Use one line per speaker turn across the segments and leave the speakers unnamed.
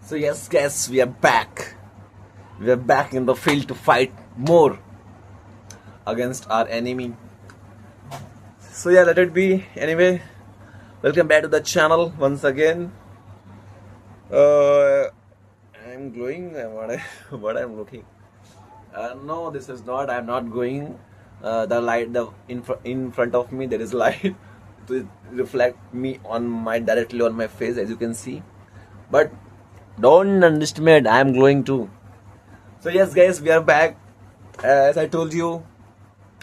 So yes, guys, we are back. We are back in the field to fight more against our enemy. So yeah, let it be. Anyway, welcome back to the channel once again. I'm glowing. What I'm looking. No, this is not. I'm not going. The light, in front of me, there is light to reflect me on my directly on my face, as you can see. But don't underestimate. I'm glowing too. So yes, guys, we are back. As I told you,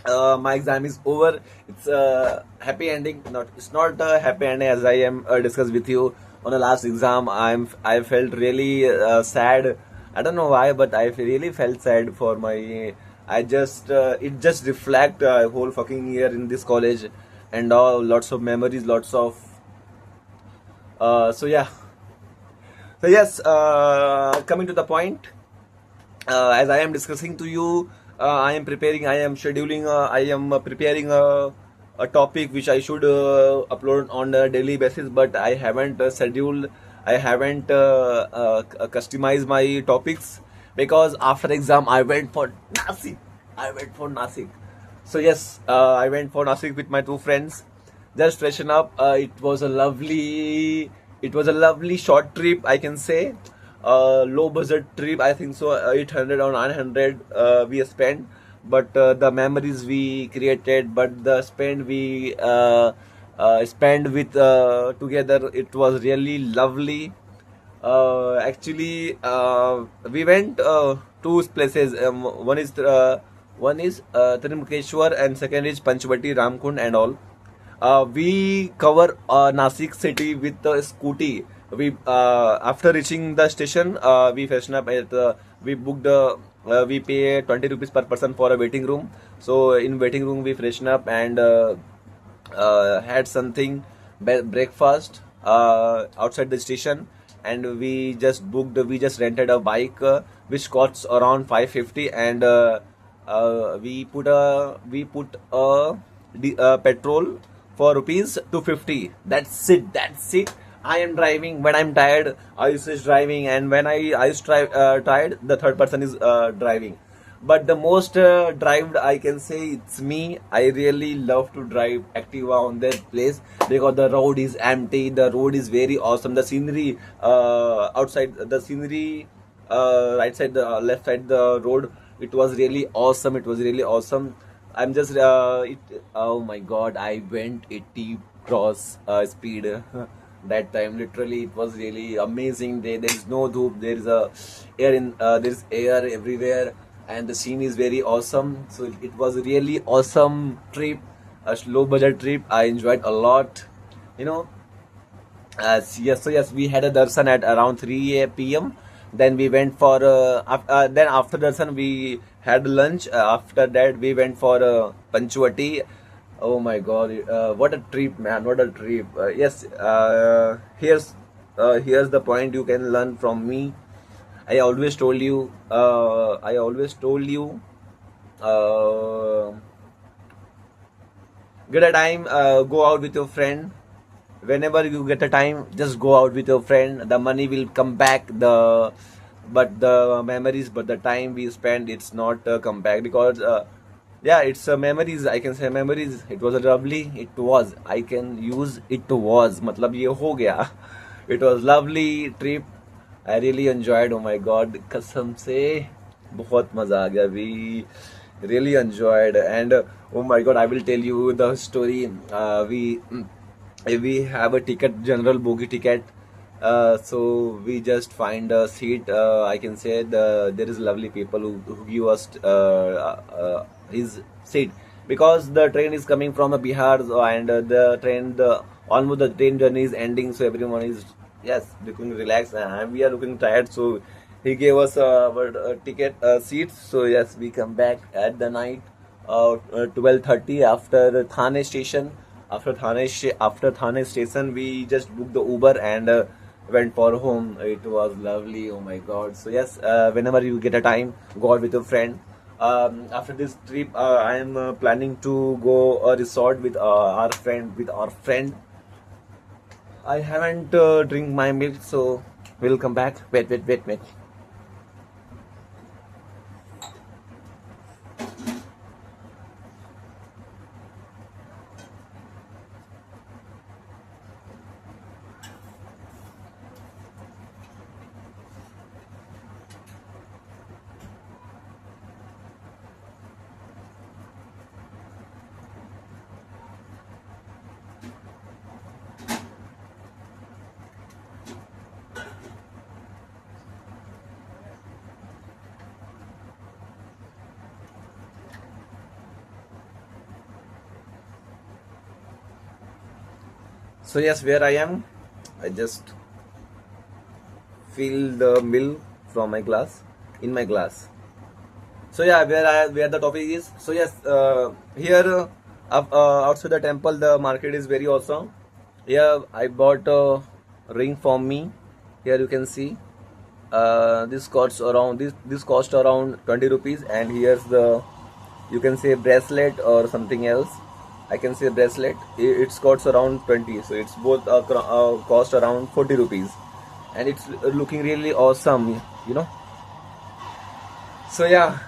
my exam is over. It's a happy ending. It's not a happy ending as I am discussed with you on the last exam. I felt really sad. I don't know why, but I really felt sad for my. I just it just reflect a whole fucking year in this college and all lots of memories, lots of. So yeah. So yes, coming to the point. As I am discussing to you, I am preparing, I am scheduling, I am preparing a topic which I should upload on a daily basis, but I haven't scheduled, I haven't customized my topics because after exam I went for Nasik. I went for Nasik. So yes, I went for Nasik with my two friends. Just freshen up. It was a lovely short trip, I can say. Low budget trip, I think so. 800 or 900 we spent, but the memories we created, but the spend we spent with together, it was really lovely. Actually, we went two places. One is Trimbakeshwar and second is Panchvati, Ramkund and all. We cover Nasik city with the scooty. We after reaching the station, we freshen up at we booked we pay 20 rupees per person for a waiting room. So in waiting room we freshen up and had something breakfast outside the station, and we just rented a bike which costs around 550, and we put petrol for rupees 250. That's it. I am driving. When I'm tired, Ayush is driving, and when I is tired, the third person is driving. But the most drive, I can say, it's me. I really love to drive Activa on that place because the road is empty. The road is very awesome. The scenery outside, the scenery right side, the left side, the road. It was really awesome. It was really awesome. I'm just oh my god, I went 80 cross speed that time. Literally, it was really amazing. There is no dhoop. There is there is air everywhere, and the scene is very awesome. So it was a really awesome trip, a low budget trip. I enjoyed a lot. You know, yes, so yes, we had a darshan at around 3 p.m. Then we went for then after darshan we had lunch. After that we went for Panchvati. Oh my God, what a trip, man! What a trip. Yes, here's the point you can learn from me. I always told you. I always told you. Uh, get a time. Go out with your friend. Whenever you get a time, just go out with your friend. The money will come back. But the memories, but the time we spend, it's not come back because yeah, it's memories. I can say memories. It was a lovely. It was. I can use it was. मतलब ये हो गया. It was lovely trip. I really enjoyed. Oh my God, कसम से बहुत मजा आ गया. We really enjoyed, and oh my God, I will tell you the story. We have a ticket, general bogie ticket. So we just find a seat. I can say there is lovely people who give us his seat because the train is coming from Bihar, and the almost the train journey is ending. So everyone is, yes, looking relaxed, and we are looking tired. So he gave us our ticket seats. So yes, we come back at the night 12:30 after Thane station. After Thane station, we just booked the Uber and went for home. It was lovely. Oh my God! So yes, whenever you get a time, go out with your friend. After this trip, I am planning to go a resort with our friend. I haven't drink my milk, so We'll come back. Wait. So yes, where I am, I just feel the milk from my glass in my glass. So yeah, where the topic is. So yes, here outside the temple, the market is very awesome. Here I bought a ring for me. Here you can see. This cost around 20 rupees, and here's the, you can say, bracelet or something else. I can say bracelet. It's costs around 20, so it's both cost around 40 rupees, and it's looking really awesome, you know. So yeah,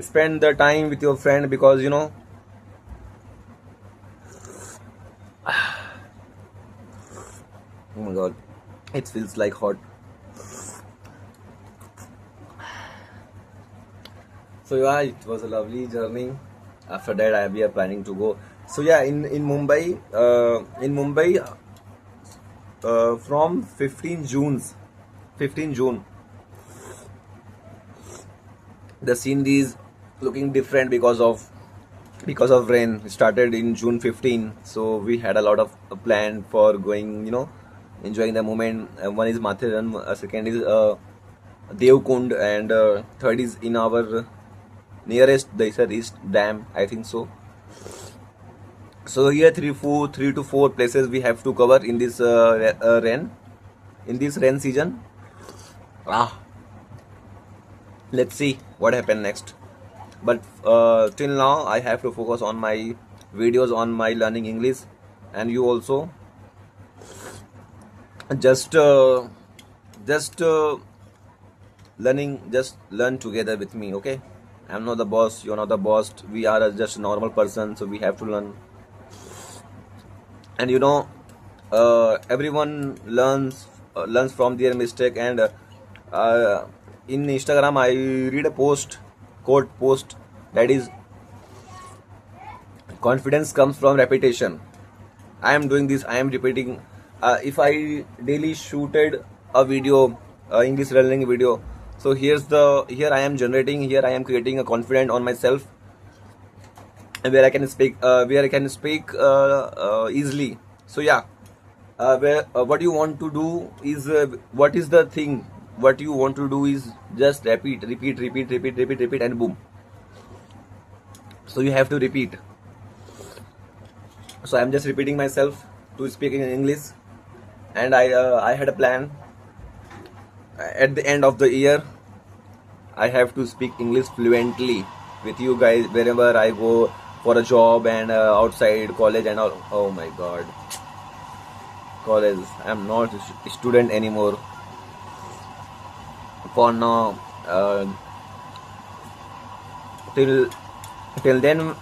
spend the time with your friend, because you know, oh my god, it feels like hot. So yeah, it was a lovely journey. After that, we are planning to go. So yeah, in Mumbai, from 15 June, the scene is looking different because of rain. It started in June 15, so we had a lot of plan for going, you know, enjoying the moment. One is Mathiran, second is Devkund, and third is in our nearest Daisar East Dam, I think so. So here three to four places we have to cover in this rain season. Let's see what happens next. But till now, I have to focus on my videos, on my learning English, and you also just learn together with me, okay? I'm not the boss, you're not the boss. We are just a normal person, so we have to learn. And you know, everyone learns from their mistake. And in Instagram, I read a quote post, that is, confidence comes from repetition. I am doing this, I am repeating. If I daily shooted a video, English learning video, so here I am creating a confidence on myself, where I can speak easily. So yeah, what you want to do is, what is the thing, what you want to do is just repeat, and boom. So you have to repeat. So I'm just repeating myself to speak in English, and I had a plan. At the end of the year, I have to speak English fluently with you guys wherever I go for a job, and outside college and all. Oh my god, college! I'm not a student anymore. For now, till then,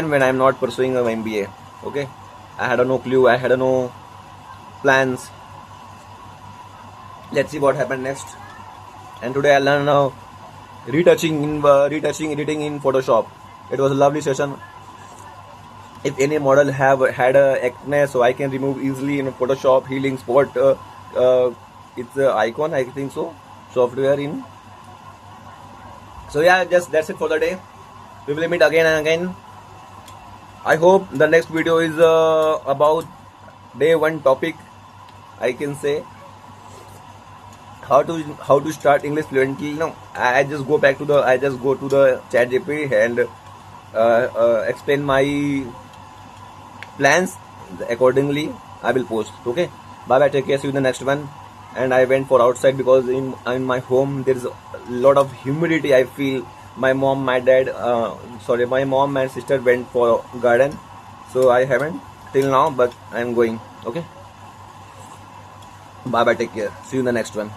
when I'm not pursuing an MBA, okay? I had no clue. I had no plans. Let's see what happened next. And today I learned retouching editing in Photoshop. It was a lovely session. If any model had a acne, so I can remove easily in Photoshop. Healing spot, it's the icon, I think so, software in. So yeah, just that's it for the day. We will meet again and again. I hope the next video is about day one topic. I can say how to start English fluently. No, I just go to the ChatGPT and explain my plans accordingly. I will post. Okay, bye bye. Take care. See you in the next one. And I went for outside because in my home there is a lot of humidity. I feel my mom and sister went for garden, so I haven't till now, but I am going. Okay. Bye bye. Take care. See you in the next one.